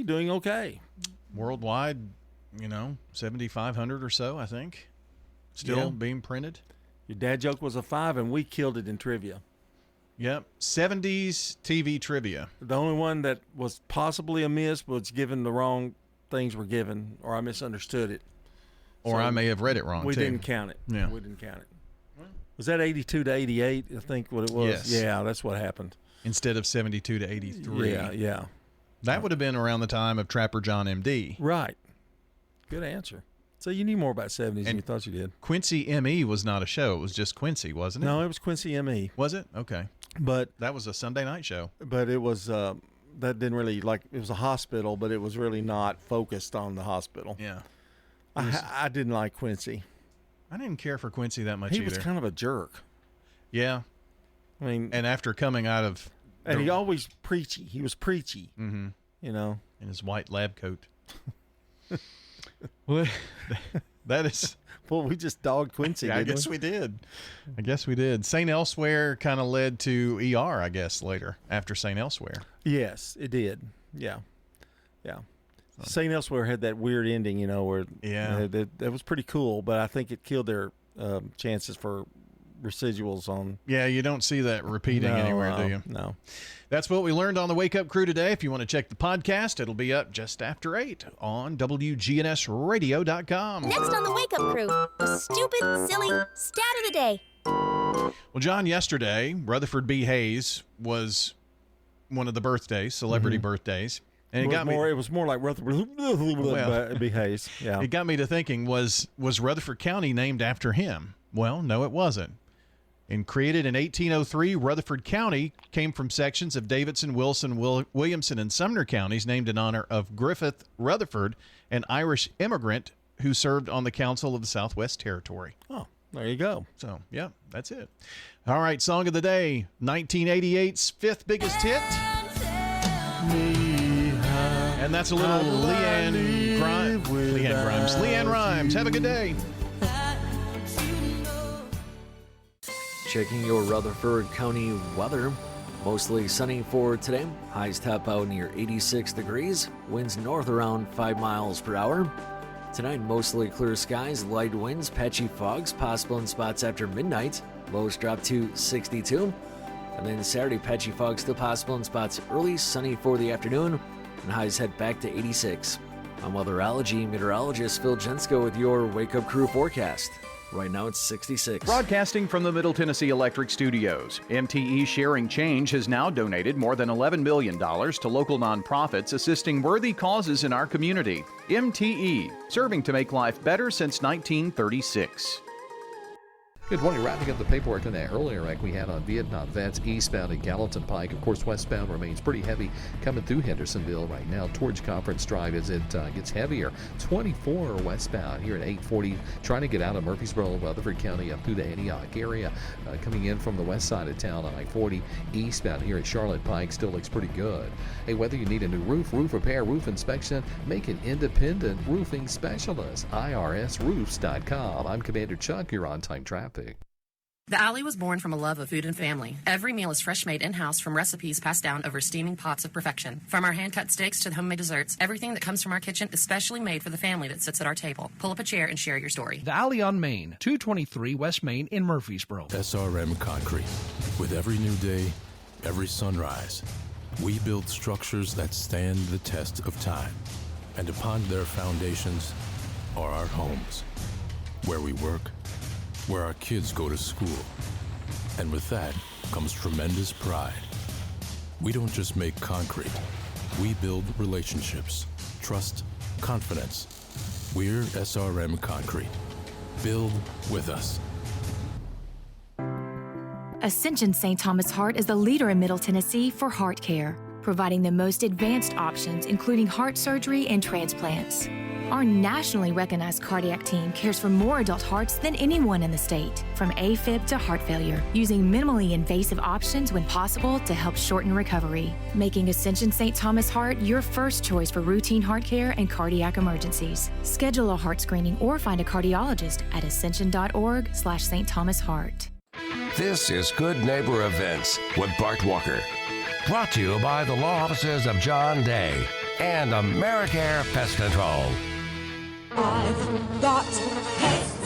doing okay. Worldwide, 7,500 or so, I think. Still being printed. Your dad joke was a 5, and we killed it in trivia. Yep. 70s TV trivia. The only one that was possibly a miss was given the wrong things were given, or I misunderstood it. Or I may have read it wrong, we too. didn't count it. Yeah. We didn't count it. Was that 82 to 88, I think what it was? Yes. Yeah, that's what happened. Instead of 72 to 83. Yeah. That would have been around the time of Trapper John M.D. Right. Good answer. So you knew more about 70s than you thought you did. Quincy M.E. was not a show. It was just Quincy, wasn't it? No, it was Quincy M.E. Was it? Okay. But that was a Sunday night show. But it was, that didn't really, it was a hospital, but it was really not focused on the hospital. Yeah. I didn't like Quincy. I didn't care for Quincy that much either. He was kind of a jerk. Yeah. I mean. And after coming out of. And he always preachy. He was preachy. Mm-hmm. In his white lab coat. Well, that is. Well, we just dogged Quincy. I guess we did. St. Elsewhere kind of led to ER, I guess, later after St. Elsewhere. Yes, it did. Yeah. St. Elsewhere had that weird ending, where that was pretty cool, but I think it killed their chances for residuals on. Yeah, you don't see that repeating anywhere, do you? No. That's what we learned on the Wake Up Crew today. If you want to check the podcast, it'll be up just after 8 on WGNSradio.com. Next on the Wake Up Crew, the stupid, silly stat of the day. Well, John, yesterday, Rutherford B. Hayes was one of the birthdays, celebrity birthdays. And it was more like Rutherford B. Hayes. Yeah. It got me to thinking, was Rutherford County named after him? Well, no, it wasn't. And created in 1803, Rutherford County came from sections of Davidson, Wilson, Williamson, and Sumner counties named in honor of Griffith Rutherford, an Irish immigrant who served on the Council of the Southwest Territory. Oh, there you go. So, yeah, that's it. All right, song of the day, 1988's fifth biggest hit. And that's a little Leanne Rhymes. Have a good day. Checking your Rutherford County weather. Mostly sunny for today. Highs top out near 86 degrees. Winds north around 5 miles per hour. Tonight, mostly clear skies, light winds, patchy fogs, possible in spots after midnight. Lows drop to 62. And then Saturday, patchy fog still possible in spots early, sunny for the afternoon, and highs head back to 86. I'm weatherology meteorologist Phil Jensko with your Wake Up Crew forecast. Right now it's 66. Broadcasting from the Middle Tennessee Electric Studios, MTE Sharing Change has now donated more than $11 million to local nonprofits assisting worthy causes in our community. MTE, serving to make life better since 1936. Good morning. Wrapping up the paperwork on that earlier wreck we had on Vietnam Vets eastbound at Gallatin Pike. Of course, westbound remains pretty heavy coming through Hendersonville right now towards Conference Drive as it gets heavier. 24 westbound here at 840, trying to get out of Murfreesboro, Rutherford County up through the Antioch area. Coming in from the west side of town on I-40 eastbound here at Charlotte Pike still looks pretty good. Hey, whether you need a new roof repair, roof inspection, make an independent roofing specialist. IRSroofs.com. I'm Commander Chuck. You're on time traffic. The Alley was born from a love of food and family. Every meal is fresh made in-house from recipes passed down over steaming pots of perfection. From our hand-cut steaks to the homemade desserts, everything that comes from our kitchen is specially made for the family that sits at our table. Pull up a chair and share your story. The Alley on Main, 223 West Main in Murfreesboro. SRM Concrete. With every new day, every sunrise, we build structures that stand the test of time. And upon their foundations are our homes, where we work, where our kids go to school. And with that comes tremendous pride. We don't just make concrete. We build relationships, trust, confidence. We're SRM Concrete. Build with us. Ascension St. Thomas Heart is the leader in Middle Tennessee for heart care, providing the most advanced options, including heart surgery and transplants. Our nationally recognized cardiac team cares for more adult hearts than anyone in the state, from AFib to heart failure, using minimally invasive options when possible to help shorten recovery, making Ascension St. Thomas Heart your first choice for routine heart care and cardiac emergencies. Schedule a heart screening or find a cardiologist at ascension.org/St. Thomas Heart. This is Good Neighbor Events with Bart Walker. Brought to you by the law offices of John Day. and AmeriCare Pest Control. I've got pets.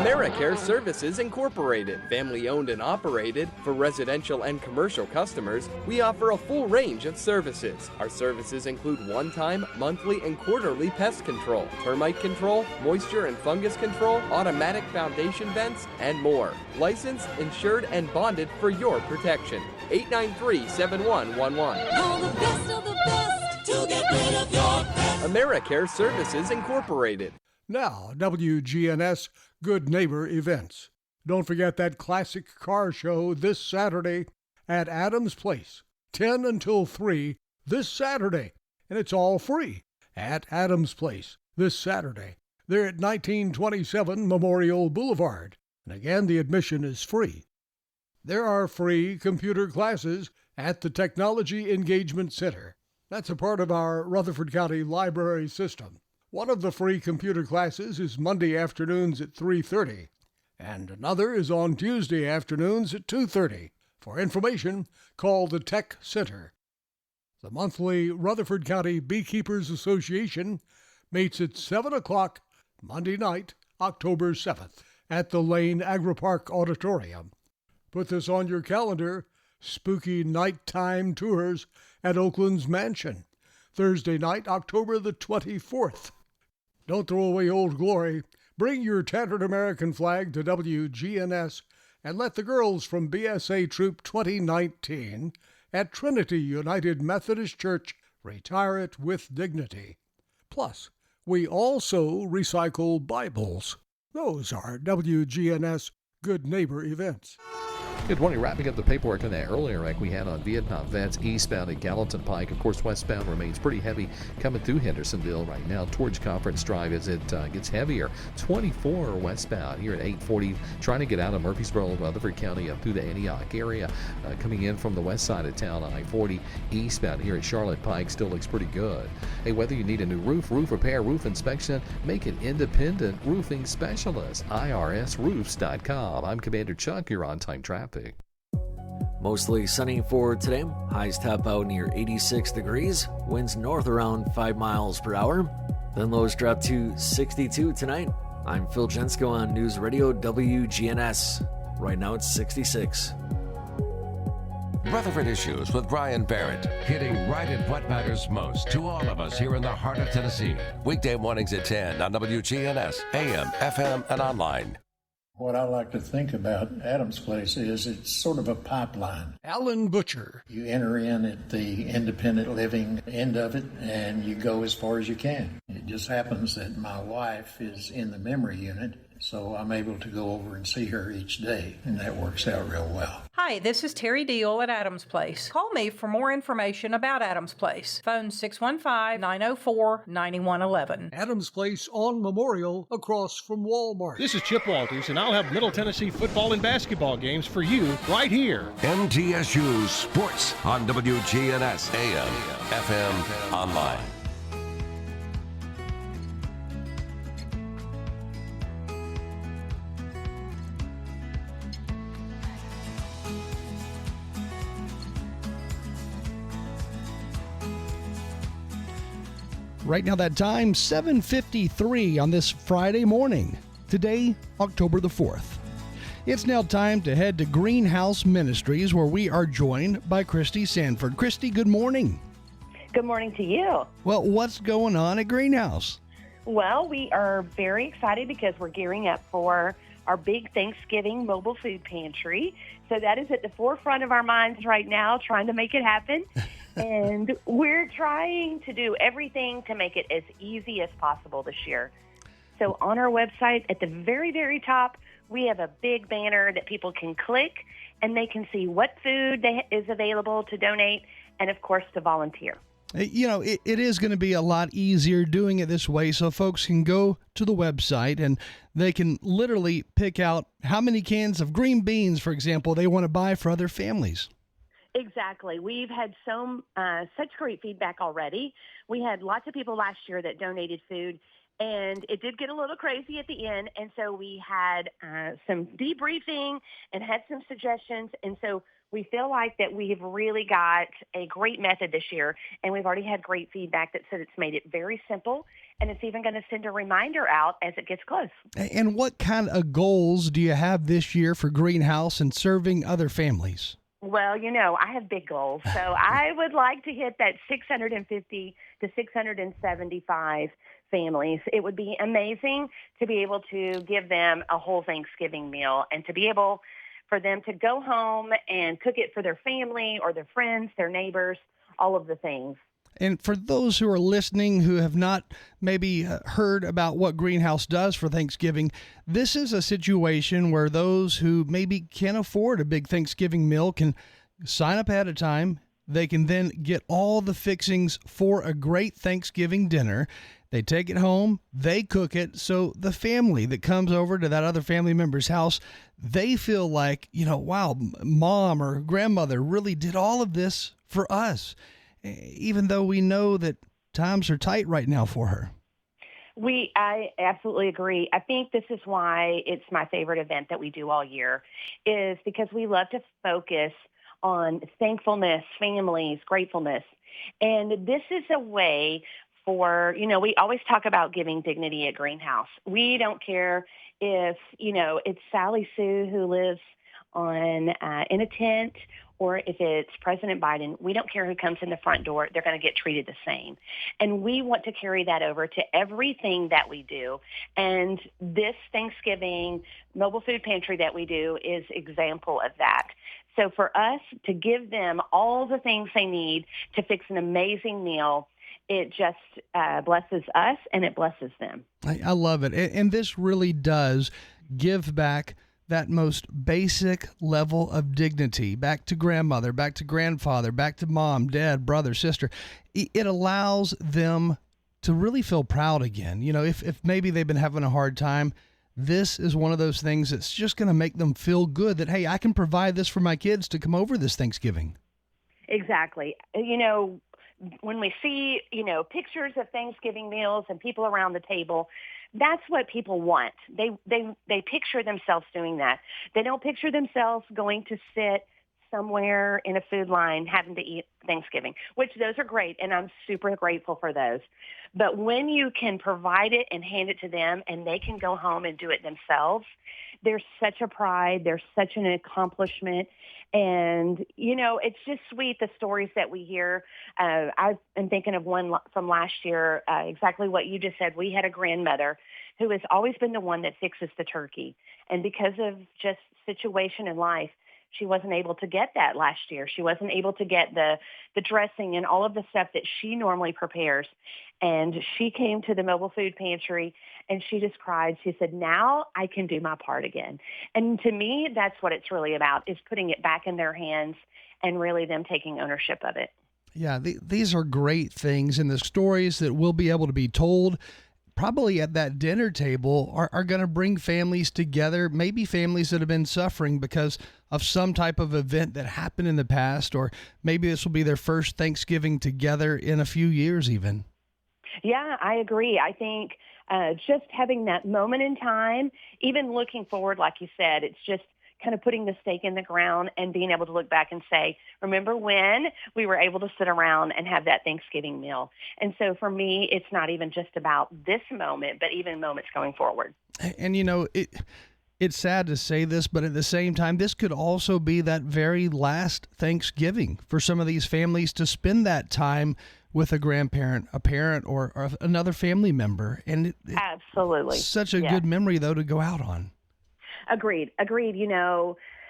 AmeriCare Services Incorporated, family owned and operated. For residential and commercial customers, we offer a full range of services. Our services include one-time, monthly, and quarterly pest control, termite control, moisture and fungus control, automatic foundation vents, and more. Licensed, insured, and bonded for your protection. 893-7111. Call the best of the best to get rid of your pets. AmeriCare Services Incorporated. Now, WGNS Good Neighbor Events. Don't forget that classic car show this Saturday at Adams Place, 10 until 3 this Saturday. And it's all free at Adams Place this Saturday. They're at 1927 Memorial Boulevard. And again, the admission is free. There are free computer classes at the Technology Engagement Center. That's a part of our Rutherford County Library system. One of the free computer classes is Monday afternoons at 3:30, and another is on Tuesday afternoons at 2:30. For information, call the Tech Center. The monthly Rutherford County Beekeepers Association meets at 7 o'clock Monday night, October 7th, at the Lane Agri-Park Auditorium. Put this on your calendar: spooky nighttime tours at Oakland's Mansion, Thursday night, October the 24th. Don't throw away Old Glory. Bring your tattered American flag to WGNS and let the girls from BSA Troop 2019 at Trinity United Methodist Church retire it with dignity. Plus, we also recycle Bibles. Those are WGNS Good Neighbor events. Good morning. Wrapping up the paperwork on that earlier wreck we had on Vietnam Vets eastbound at Gallatin Pike. Of course, westbound remains pretty heavy coming through Hendersonville right now towards Conference Drive as it gets heavier. 24 westbound here at 840, trying to get out of Murfreesboro, Rutherford County up through the Antioch area. Coming in from the west side of town, I-40 eastbound here at Charlotte Pike still looks pretty good. Hey, whether you need a new roof, roof repair, roof inspection, make an independent roofing specialist. IRSroofs.com. I'm Commander Chuck. You're on time traffic. Mostly sunny for today. Highs top out near 86 degrees. Winds north around 5 miles per hour. Then lows drop to 62 tonight. I'm Phil Jensko on News Radio WGNS. Right now it's 66. Rutherford Issues with Brian Barrett, hitting right at what matters most to all of us here in the heart of Tennessee. Weekday mornings at 10 on WGNS, AM, FM, and online. What I like to think about Adams Place is it's sort of a pipeline. Alan Butcher. You enter in at the independent living end of it, and you go as far as you can. It just happens that my wife is in the memory unit, so I'm able to go over and see her each day, and that works out real well. Hi, this is Terry Deal at Adams Place. Call me for more information about Adams Place. Phone 615-904-9111. Adams Place on Memorial across from Walmart. This is Chip Walters, and I'll have Middle Tennessee football and basketball games for you right here. MTSU Sports on WGNS, AM, FM, online. Right now that time, 7:53 on this Friday morning. Today, October the 4th. It's now time to head to Greenhouse Ministries, where we are joined by Christy Sanford. Christy, good morning. Good morning to you. Well, what's going on at Greenhouse? Well, we are very excited because we're gearing up for our big Thanksgiving mobile food pantry. So that is at the forefront of our minds right now, trying to make it happen. And we're trying to do everything to make it as easy as possible this year. So on our website, at the very, very top, we have a big banner that people can click, and they can see what food is available to donate and, of course, to volunteer. You know, it is going to be a lot easier doing it this way, so folks can go to the website and they can literally pick out how many cans of green beans, for example, they want to buy for other families. Exactly. We've had such great feedback already. We had lots of people last year that donated food, and it did get a little crazy at the end. And so we had some debriefing and had some suggestions. And so we feel like that we've really got a great method this year, and we've already had great feedback that said it's made it very simple, and it's even going to send a reminder out as it gets close. And what kind of goals do you have this year for Greenhouse and serving other families? Well, I have big goals. So I would like to hit that 650 to 675 families. It would be amazing to be able to give them a whole Thanksgiving meal and to be able for them to go home and cook it for their family or their friends, their neighbors, all of the things. And for those who are listening who have not maybe heard about what Greenhouse does for Thanksgiving, this is a situation where those who maybe can't afford a big Thanksgiving meal can sign up ahead of time. They can then get all the fixings for a great Thanksgiving dinner. They take it home, they cook it, so the family that comes over to that other family member's house, they feel like, wow, mom or grandmother really did all of this for us, even though we know that times are tight right now for her. I absolutely agree. I think this is why it's my favorite event that we do all year, is because we love to focus on thankfulness, families, gratefulness. And this is a way for, we always talk about giving dignity at Greenhouse. We don't care if, it's Sally Sue who lives in a tent, or if it's President Biden. We don't care who comes in the front door. They're going to get treated the same. And we want to carry that over to everything that we do. And this Thanksgiving mobile food pantry that we do is example of that. So for us to give them all the things they need to fix an amazing meal, it just blesses us and it blesses them. I love it. And this really does give back that most basic level of dignity back to grandmother, back to grandfather, back to mom, dad, brother, sister. It allows them to really feel proud again. If maybe they've been having a hard time, this is one of those things that's just going to make them feel good that, hey, I can provide this for my kids to come over this Thanksgiving. Exactly. When we see, pictures of Thanksgiving meals and people around the table, that's what people want. They picture themselves doing that. They don't picture themselves going to sit somewhere in a food line having to eat Thanksgiving, which those are great, and I'm super grateful for those. But when you can provide it and hand it to them and they can go home and do it themselves, there's such a pride, there's such an accomplishment, and, it's just sweet, the stories that we hear. I've been thinking of one from last year, exactly what you just said. We had a grandmother who has always been the one that fixes the turkey, and because of just situation in life, she wasn't able to get that last year. She wasn't able to get the dressing and all of the stuff that she normally prepares. And she came to the mobile food pantry and she just cried. She said, now I can do my part again. And to me, that's what it's really about, is putting it back in their hands and really them taking ownership of it. Yeah, these are great things, and the stories that will be able to be told probably at that dinner table are going to bring families together, maybe families that have been suffering because of some type of event that happened in the past, or maybe this will be their first Thanksgiving together in a few years even. Yeah, I agree. I think just having that moment in time, even looking forward, like you said, it's just kind of putting the stake in the ground and being able to look back and say, remember when we were able to sit around and have that Thanksgiving meal? And so for me, it's not even just about this moment, but even moments going forward. And, it's sad to say this, but at the same time, this could also be that very last Thanksgiving for some of these families to spend that time with a grandparent, a parent, or another family member. And absolutely. Such a good memory, though, to go out on. Agreed.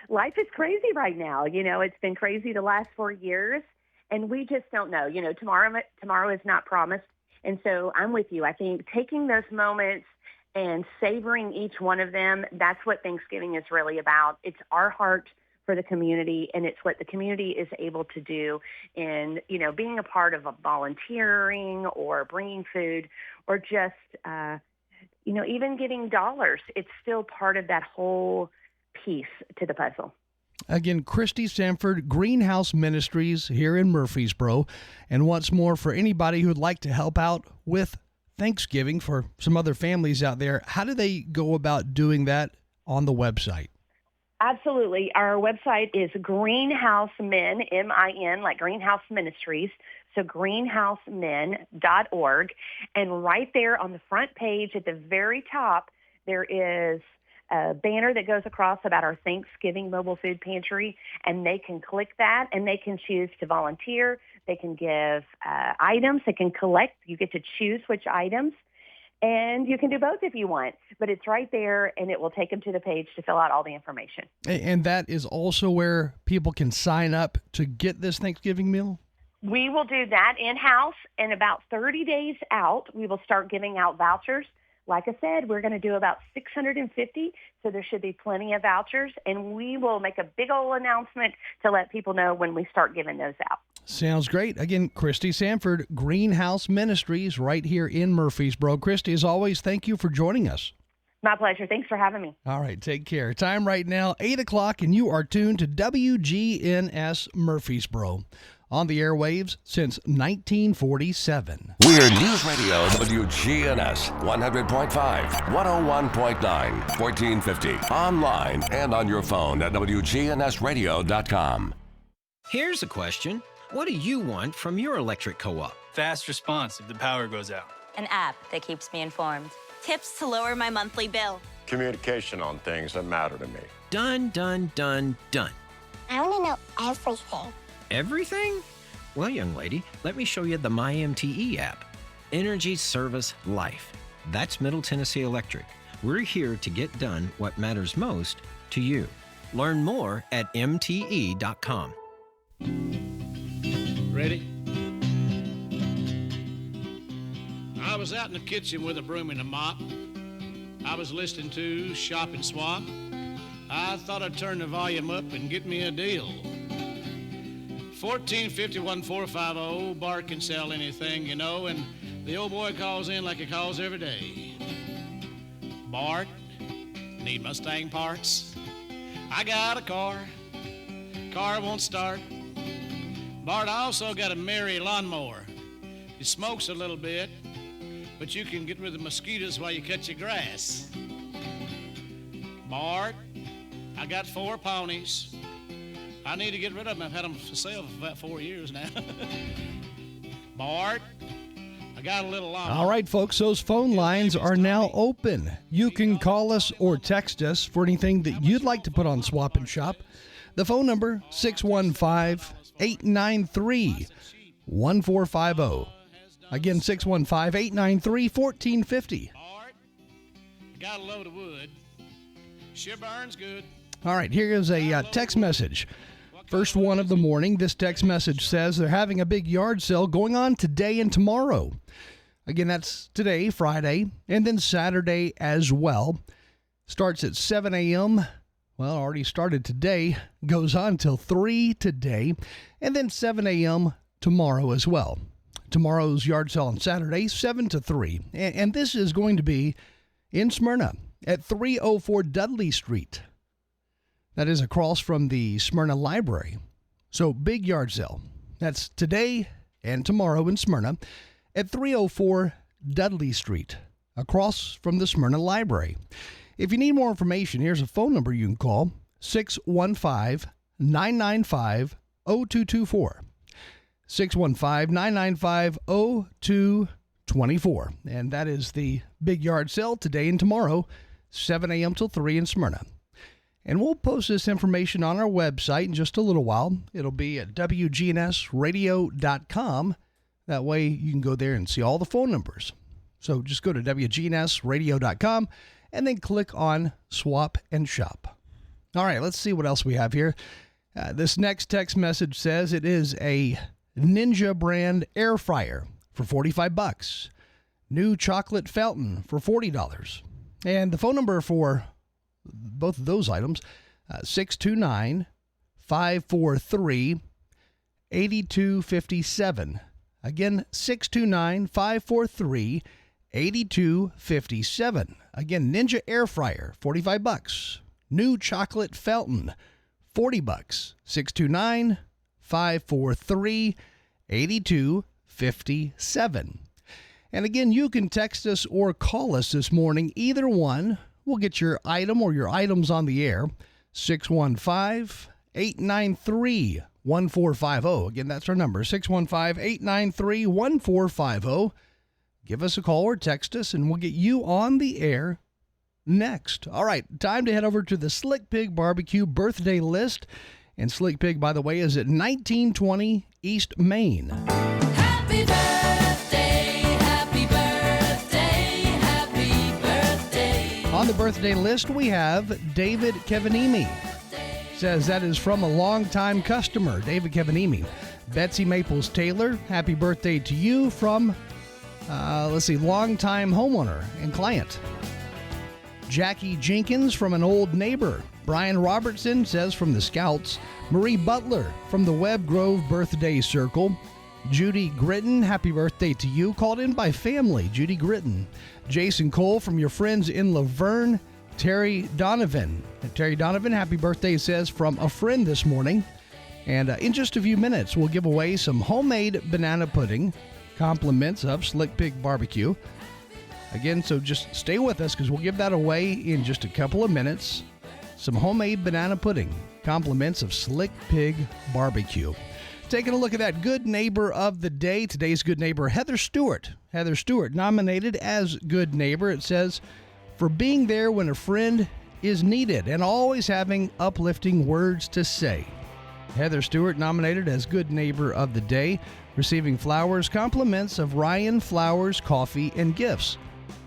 Life is crazy right now. It's been crazy the last 4 years, and we just don't know. Tomorrow is not promised. And so I'm with you. I think taking those moments and savoring each one of them, that's what Thanksgiving is really about. It's our heart for the community, and it's what the community is able to do in, being a part of a volunteering or bringing food or just, even giving dollars. It's still part of that whole piece to the puzzle. Again, Christy Sanford, Greenhouse Ministries here in Murfreesboro. And once more, for anybody who'd like to help out with Thanksgiving for some other families out there, how do they go about doing that on the website? Absolutely. Our website is Greenhouse Men, M-I-N, like Greenhouse Ministries, so greenhousemen.org. And right there on the front page at the very top, there is a banner that goes across about our Thanksgiving mobile food pantry, and they can click that, and they can choose to volunteer. They can give items. They can collect. You get to choose which items. And you can do both if you want, but it's right there, and it will take them to the page to fill out all the information. And that is also where people can sign up to get this Thanksgiving meal? We will do that in-house, and about 30 days out, we will start giving out vouchers. Like I said, we're going to do about 650, so there should be plenty of vouchers, and we will make a big old announcement to let people know when we start giving those out. Sounds great. Again, Christy Sanford, Greenhouse Ministries, right here in Murfreesboro. Christy, as always, thank you for joining us. My pleasure. Thanks for having me. All right, take care. Time right now, 8 o'clock, and you are tuned to WGNS Murfreesboro. On the airwaves since 1947. We're News Radio WGNS 100.5, 101.9, 1450. Online and on your phone at WGNSradio.com. Here's a question. What do you want from your electric co-op? Fast response if the power goes out. An app that keeps me informed. Tips to lower my monthly bill. Communication on things that matter to me. Done, done, done, done. I want to know everything. Everything? Well, young lady, let me show you the MyMTE app. Energy Service Life. That's Middle Tennessee Electric. We're here to get done what matters most to you. Learn more at mte.com. Ready? I was out in the kitchen with a broom and a mop. I was listening to Shop and Swap. I thought I'd turn the volume up and get me a deal. 1450-1450, Bart can sell anything, you know, and the old boy calls in like he calls every day. Bart, need Mustang parts? I got a car won't start. Bart, I also got a Mary lawnmower. It smokes a little bit, but you can get rid of the mosquitoes while you cut your grass. Bart, I got 4 ponies. I need to get rid of them. I've had them for sale for about 4 years now. Bart, I got a little lawnmower. All right, folks, those phone lines are now open. You can call us or text us for anything that you'd like to put on Swap and Shop. The phone number, 615-893-1450. Again, 615-893-1450. Bart, I got a load of wood. Sure burns good. All right, here is a text message. First one of the morning. This text message says they're having a big yard sale going on today and tomorrow. Again, that's today, Friday, and then Saturday as well. Starts at 7 a.m. Well, already started today. Goes on till 3 today, and then 7 a.m. tomorrow as well. Tomorrow's yard sale on Saturday, 7 to 3. And this is going to be in Smyrna at 304 Dudley Street. That is across from the Smyrna Library. So big yard sale. That's today and tomorrow in Smyrna at 304 Dudley Street, across from the Smyrna Library. If you need more information, here's a phone number you can call, 615-995-0224. 615-995-0224. And that is the big yard sale today and tomorrow, 7 a.m. till 3 in Smyrna. And we'll post this information on our website in just a little while. It'll be at WGNSradio.com. That way you can go there and see all the phone numbers. So just go to WGNSradio.com and then click on Swap and Shop. All right, let's see what else we have here. This next text message says it is a Ninja brand air fryer for $45. New chocolate fountain for $40. And the phone number for both of those items, 629-543-8257. Again, 629-543-8257. Again, Ninja air fryer, $45. New chocolate fountain, $40. 629-543-8257. And again, you can text us or call us this morning. Either one. We'll get your item or your items on the air. 615-893-1450. Again, that's our number, 615-893-1450. Give us a call or text us, and we'll get you on the air next. All right, time to head over to the Slick Pig Barbecue birthday list. And Slick Pig, by the way, is at 1920 East Main. Happy birthday, happy birthday, happy birthday. On the birthday list, we have David Kevanimi. Says that is from a longtime customer, David Kevanimi. Betsy Maples Taylor, happy birthday to you from, longtime homeowner and client. Jackie Jenkins from an old neighbor. Brian Robertson says from the Scouts. Marie Butler from the Webb Grove Birthday Circle. Judy Gritton, happy birthday to you. Called in by family, Judy Gritton. Jason Cole from your friends in Laverne. Terry Donovan. Terry Donovan, happy birthday, says from a friend this morning. And in just a few minutes, we'll give away some homemade banana pudding. Compliments of Slick Pig Barbecue. Again, so just stay with us because we'll give that away in just a couple of minutes. Some homemade banana pudding. Compliments of Slick Pig Barbecue. Taking a look at that Good Neighbor of the Day. Today's Good Neighbor, Heather Stewart. Heather Stewart, nominated as Good Neighbor. It says, for being there when a friend is needed and always having uplifting words to say. Heather Stewart, nominated as Good Neighbor of the Day. Receiving flowers, compliments of Ryan Flowers Coffee and Gifts.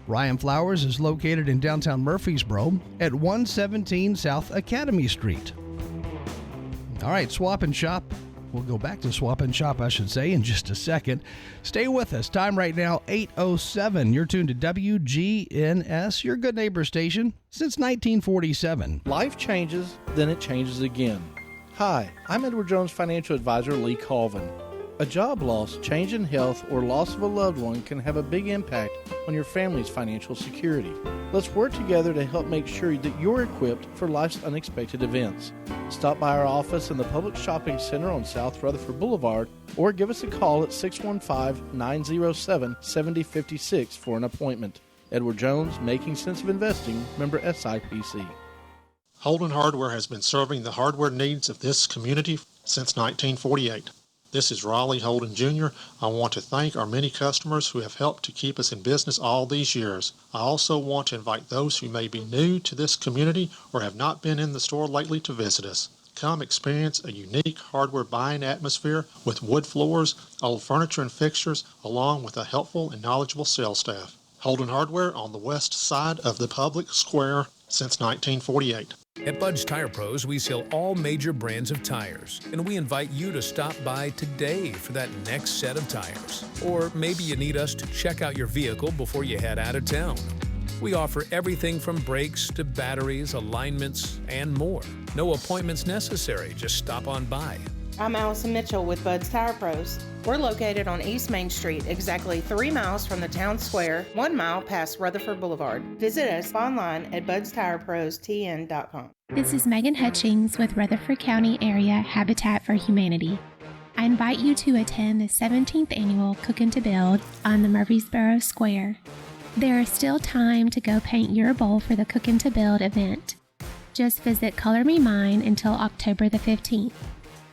Ryan Flowers is located in downtown Murfreesboro at 117 South Academy Street. All right, Swap and Shop. We'll go back to Swap and Shop, I should say, in just a second. Stay with us. Time right now, 8:07. You're tuned to WGNS, your Good Neighbor station, since 1947. Life changes, then it changes again. Hi, I'm Edward Jones Financial Advisor Lee Colvin. A job loss, change in health, or loss of a loved one can have a big impact on your family's financial security. Let's work together to help make sure that you're equipped for life's unexpected events. Stop by our office in the Public Shopping Center on South Rutherford Boulevard or give us a call at 615-907-7056 for an appointment. Edward Jones, Making Sense of Investing, member SIPC. Holden Hardware has been serving the hardware needs of this community since 1948. This is Raleigh Holden Jr. I want to thank our many customers who have helped to keep us in business all these years. I also want to invite those who may be new to this community or have not been in the store lately to visit us. Come experience a unique hardware buying atmosphere with wood floors, old furniture and fixtures, along with a helpful and knowledgeable sales staff. Holden Hardware on the west side of the public square since 1948. At Bud's Tire Pros, we sell all major brands of tires, and we invite you to stop by today for that next set of tires. Or maybe you need us to check out your vehicle before you head out of town. We offer everything from brakes to batteries, alignments, and more. No appointments necessary, just stop on by. I'm Allison Mitchell with Bud's Tire Pros. We're located on East Main Street, exactly 3 miles from the town square, 1 mile past Rutherford Boulevard. Visit us online at budstirepros.tn.com. This is Megan Hutchings with Rutherford County Area Habitat for Humanity. I invite you to attend the 17th annual Cookin' to Build on the Murfreesboro Square. There is still time to go paint your bowl for the Cookin' to Build event. Just visit Color Me Mine until October the 15th.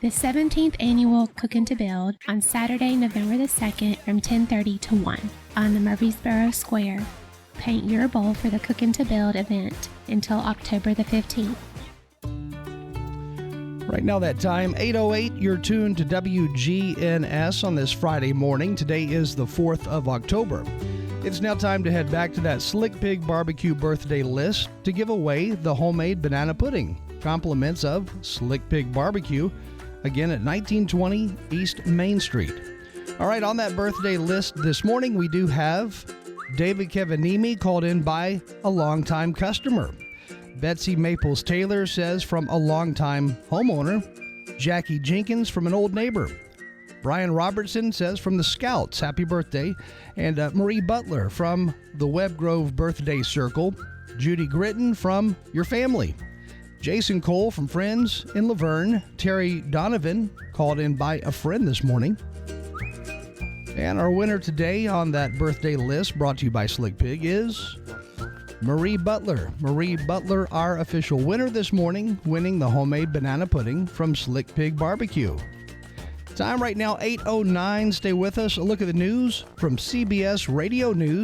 The 17th annual Cookin' to Build on Saturday, November the 2nd from 10:30 to 1 on the Murfreesboro Square. Paint your bowl for the Cookin' to Build event until October the 15th. Right now that time, 8:08, you're tuned to WGNS on this Friday morning. Today is the 4th of October. It's now time to head back to that Slick Pig Barbecue birthday list to give away the homemade banana pudding. Compliments of Slick Pig Barbecue, again at 1920 East Main Street. All right, on that birthday list this morning, we do have David Kevanimi, called in by a longtime customer. Betsy Maples Taylor says from a longtime homeowner. Jackie Jenkins from an old neighbor. Brian Robertson says from the Scouts, happy birthday. And Marie Butler from the Webb Grove Birthday Circle. Judy Gritton from your family. Jason Cole from Friends in Laverne. Terry Donovan called in by a friend this morning. And our winner today on that birthday list, brought to you by Slick Pig, is Marie Butler. Marie Butler, our official winner this morning, winning the homemade banana pudding from Slick Pig Barbecue. Time right now, 8:09. Stay with us. A look at the news from CBS Radio News.